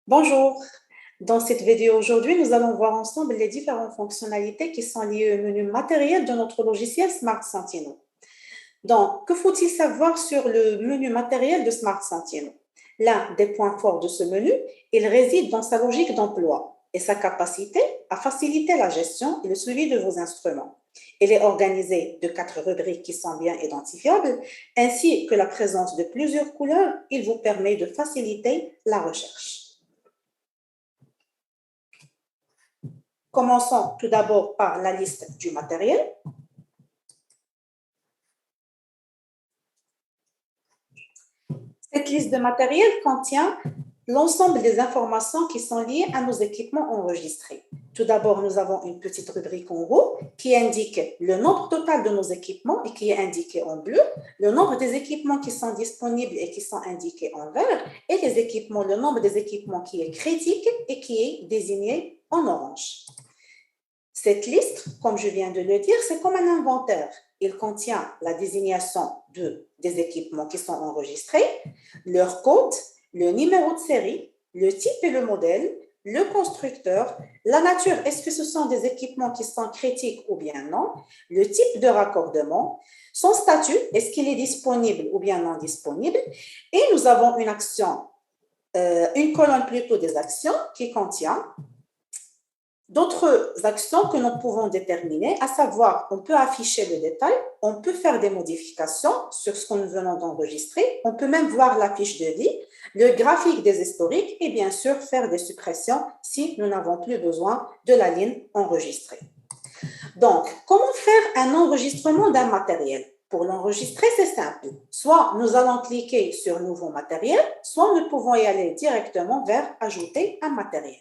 Bonjour, dans cette vidéo aujourd'hui, nous allons voir ensemble les différentes fonctionnalités qui sont liées au menu matériel de notre logiciel Smart Sentinel. Donc, que faut-il savoir sur le menu matériel de Smart Sentinel? L'un des points forts de ce menu, il réside dans sa logique d'emploi et sa capacité à faciliter la gestion et le suivi de vos instruments. Il est organisé de 4 rubriques qui sont bien identifiables, ainsi que la présence de plusieurs couleurs, il vous permet de faciliter la recherche. Commençons tout d'abord par la liste du matériel. Cette liste de matériel contient l'ensemble des informations qui sont liées à nos équipements enregistrés. Tout d'abord, nous avons une petite rubrique en haut qui indique le nombre total de nos équipements et qui est indiqué en bleu, le nombre des équipements qui sont disponibles et qui sont indiqués en vert, et les équipements, le nombre des équipements qui est critique et qui est désigné en orange. Cette liste, comme je viens de le dire, c'est comme un inventaire. Il contient la désignation des équipements qui sont enregistrés, leur code, le numéro de série, le type et le modèle, le constructeur, la nature, est-ce que ce sont des équipements qui sont critiques ou bien non, le type de raccordement, son statut, est-ce qu'il est disponible ou bien non disponible, et nous avons une action, une colonne plutôt des actions qui contient d'autres actions que nous pouvons déterminer, à savoir, on peut afficher le détail, on peut faire des modifications sur ce que nous venons d'enregistrer, on peut même voir la fiche de vie, le graphique des historiques et bien sûr faire des suppressions si nous n'avons plus besoin de la ligne enregistrée. Donc, comment faire un enregistrement d'un matériel? Pour l'enregistrer, c'est simple. Soit nous allons cliquer sur Nouveau matériel, soit nous pouvons y aller directement vers Ajouter un matériel.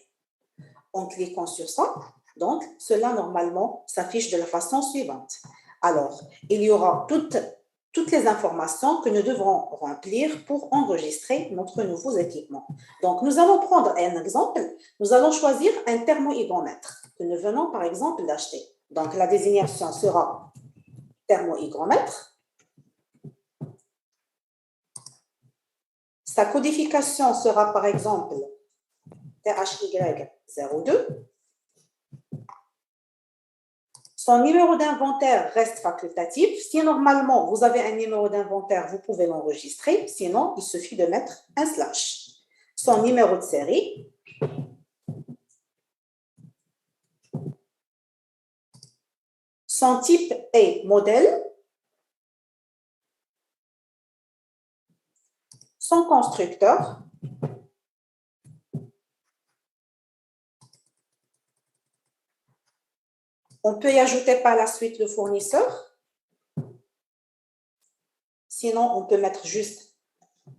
En cliquant sur ça, donc cela normalement s'affiche de la façon suivante. Alors, il y aura toutes les informations que nous devrons remplir pour enregistrer notre nouveau équipement. Donc, nous allons prendre un exemple. Nous allons choisir un thermohygromètre que nous venons par exemple d'acheter. Donc, la désignation sera thermohygromètre. Sa codification sera par exemple THY02. Son numéro d'inventaire reste facultatif. Si normalement vous avez un numéro d'inventaire, vous pouvez l'enregistrer. Sinon, il suffit de mettre un slash. Son numéro de série. Son type et modèle. Son constructeur. On peut y ajouter par la suite le fournisseur. Sinon, on peut mettre juste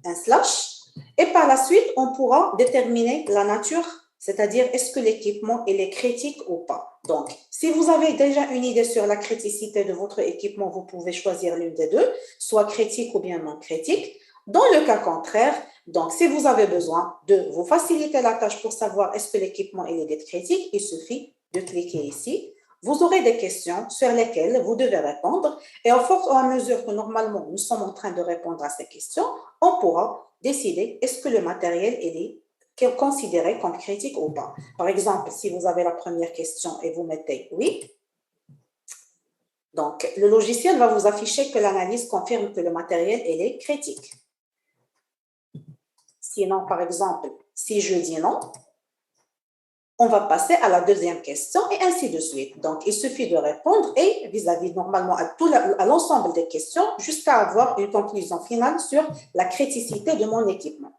un slash. Et par la suite, on pourra déterminer la nature, c'est-à-dire est-ce que l'équipement est critique ou pas. Donc, si vous avez déjà une idée sur la criticité de votre équipement, vous pouvez choisir l'une des deux, soit critique ou bien non critique. Dans le cas contraire, donc si vous avez besoin de vous faciliter la tâche pour savoir est-ce que l'équipement est critique, il suffit de cliquer ici. Vous aurez des questions sur lesquelles vous devez répondre et au fur et à mesure que normalement nous sommes en train de répondre à ces questions, on pourra décider est-ce que le matériel est considéré comme critique ou pas. Par exemple, si vous avez la première question et vous mettez oui, donc le logiciel va vous afficher que l'analyse confirme que le matériel est critique. Sinon, par exemple, si je dis non, on va passer à la deuxième question et ainsi de suite. Donc, il suffit de répondre et vis-à-vis normalement à l'ensemble des questions jusqu'à avoir une conclusion finale sur la criticité de mon équipement.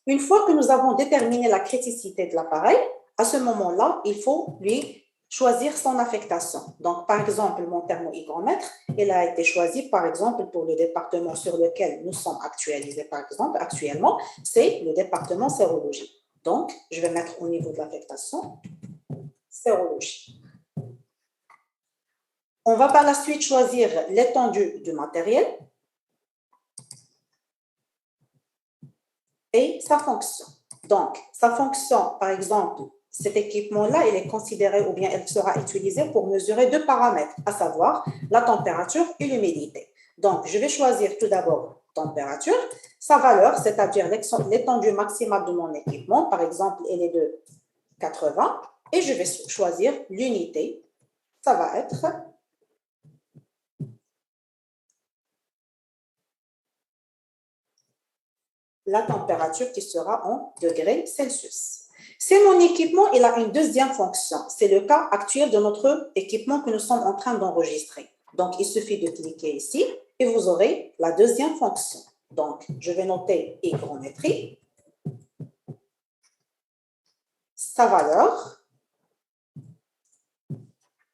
Une fois que nous avons déterminé la criticité de l'appareil, à ce moment-là, il faut lui choisir son affectation. Donc, par exemple, mon thermohygromètre, il a été choisi, par exemple, pour le département sur lequel nous sommes actualisés, par exemple, actuellement, c'est le département sérologie. Donc, je vais mettre au niveau de l'affectation, sérologie. On va par la suite choisir l'étendue du matériel et sa fonction. Donc, sa fonction, par exemple, cet équipement-là, il est considéré ou bien il sera utilisé pour mesurer deux paramètres, à savoir la température et l'humidité. Donc, je vais choisir tout d'abord température, sa valeur, c'est-à-dire l'étendue maximale de mon équipement, par exemple, elle est de 80, et je vais choisir l'unité. Ça va être la température qui sera en degrés Celsius. C'est mon équipement, il a une deuxième fonction. C'est le cas actuel de notre équipement que nous sommes en train d'enregistrer. Donc, il suffit de cliquer ici et vous aurez la deuxième fonction. Donc, je vais noter hygrométrie, sa valeur,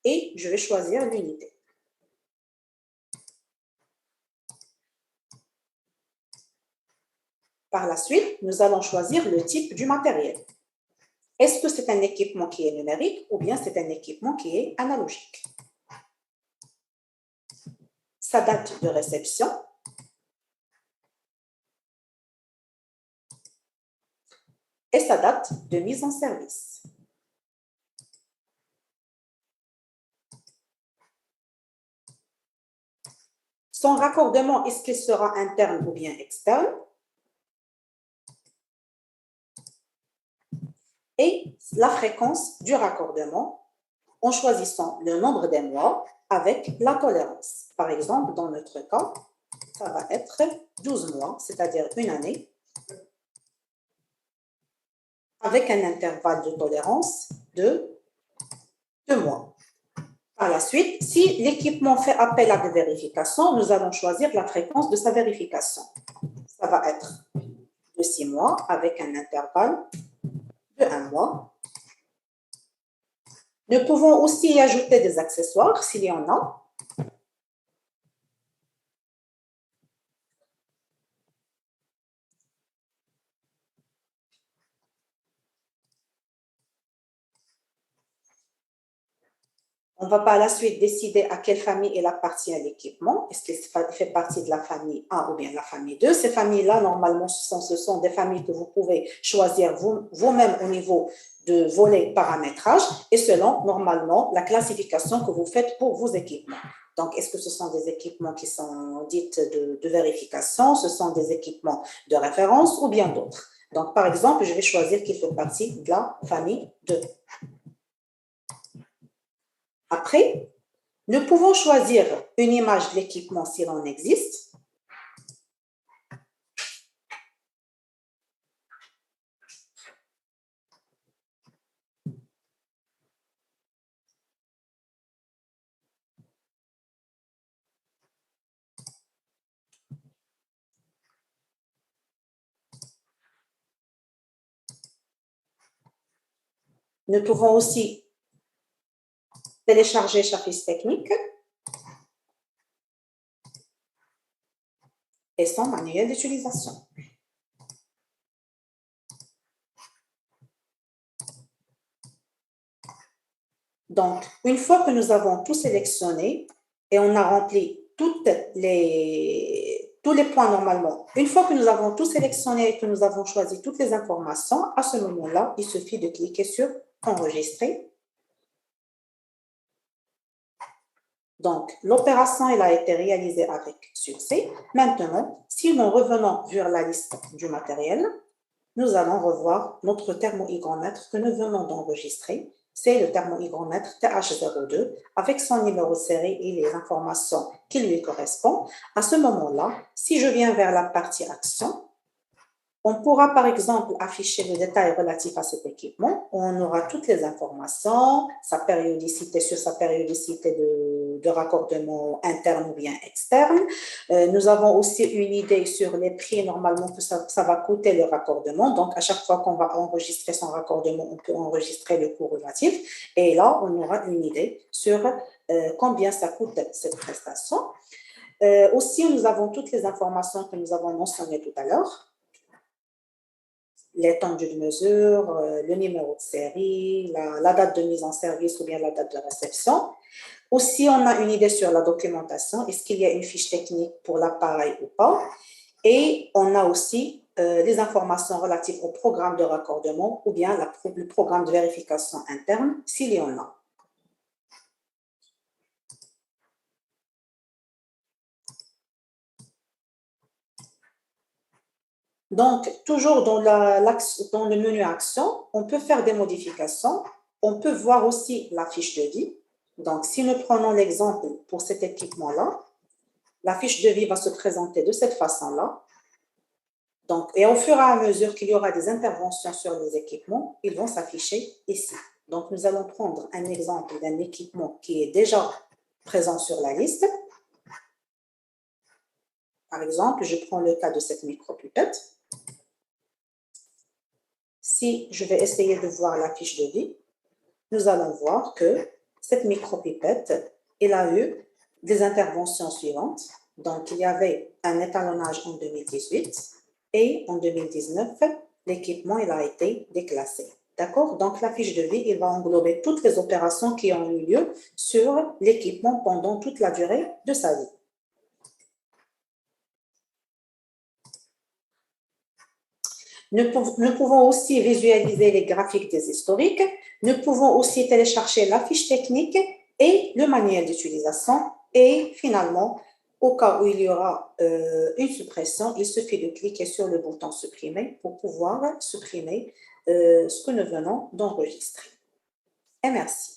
et je vais choisir l'unité. Par la suite, nous allons choisir le type du matériel. Est-ce que c'est un équipement qui est numérique ou bien c'est un équipement qui est analogique? Sa date de réception, et sa date de mise en service. Son raccordement, est-ce qu'il sera interne ou bien externe? Et la fréquence du raccordement en choisissant le nombre des mois avec la tolérance. Par exemple, dans notre cas, ça va être 12 mois, c'est-à-dire une année, avec un intervalle de tolérance de 2 mois. Par la suite, si l'équipement fait appel à des vérifications, nous allons choisir la fréquence de sa vérification. Ça va être de 6 mois avec un intervalle de 1 mois. Nous pouvons aussi y ajouter des accessoires s'il y en a. On va par la suite décider à quelle famille il appartient à l'équipement. Est-ce qu'il fait partie de la famille 1 ou bien de la famille 2? Ces familles-là, normalement, ce sont des familles que vous pouvez choisir vous-même au niveau de volet paramétrage et selon, normalement, la classification que vous faites pour vos équipements. Donc, est-ce que ce sont des équipements qui sont dits de vérification, ce sont des équipements de référence ou bien d'autres? Donc, par exemple, je vais choisir qu'il fait partie de la famille 2. Après, nous pouvons choisir une image de l'équipement s'il en existe. Nous pouvons aussi télécharger chaque fiche technique et son manuel d'utilisation. Donc, une fois que nous avons tout sélectionné et on a rempli tous les points normalement, une fois que nous avons tout sélectionné et que nous avons choisi toutes les informations, à ce moment-là, il suffit de cliquer sur « Enregistrer ». Donc, l'opération elle a été réalisée avec succès. Maintenant, si nous revenons vers la liste du matériel, nous allons revoir notre thermohygromètre que nous venons d'enregistrer. C'est le thermohygromètre TH02 avec son numéro de série et les informations qui lui correspondent. À ce moment-là, si je viens vers la partie action, on pourra par exemple afficher le détail relatif à cet équipement. On aura toutes les informations, sa périodicité sur sa périodicité de raccordement interne ou bien externe. Nous avons aussi une idée sur les prix normalement que ça va coûter le raccordement. Donc, à chaque fois qu'on va enregistrer son raccordement, on peut enregistrer le coût relatif. Et là, on aura une idée sur combien ça coûte cette prestation. Aussi, nous avons toutes les informations que nous avons mentionnées tout à l'heure. L'étendue de mesure, le numéro de série, la date de mise en service ou bien la date de réception. Aussi, on a une idée sur la documentation. Est-ce qu'il y a une fiche technique pour l'appareil ou pas? Et on a aussi les informations relatives au programme de raccordement ou bien le programme de vérification interne, s'il y en a. Donc, toujours dans le menu Action, on peut faire des modifications. On peut voir aussi la fiche de vie. Donc, si nous prenons l'exemple pour cet équipement-là, la fiche de vie va se présenter de cette façon-là. Donc, et au fur et à mesure qu'il y aura des interventions sur les équipements, ils vont s'afficher ici. Donc, nous allons prendre un exemple d'un équipement qui est déjà présent sur la liste. Par exemple, je prends le cas de cette micropipette. Si je vais essayer de voir la fiche de vie, nous allons voir que cette micropipette, elle a eu des interventions suivantes. Donc, il y avait un étalonnage en 2018 et en 2019, l'équipement il a été déclassé. D'accord? Donc, la fiche de vie, il va englober toutes les opérations qui ont eu lieu sur l'équipement pendant toute la durée de sa vie. Nous pouvons aussi visualiser les graphiques des historiques. Nous pouvons aussi télécharger la fiche technique et le manuel d'utilisation. Et finalement, au cas où il y aura une suppression, il suffit de cliquer sur le bouton supprimer pour pouvoir supprimer ce que nous venons d'enregistrer. Et merci.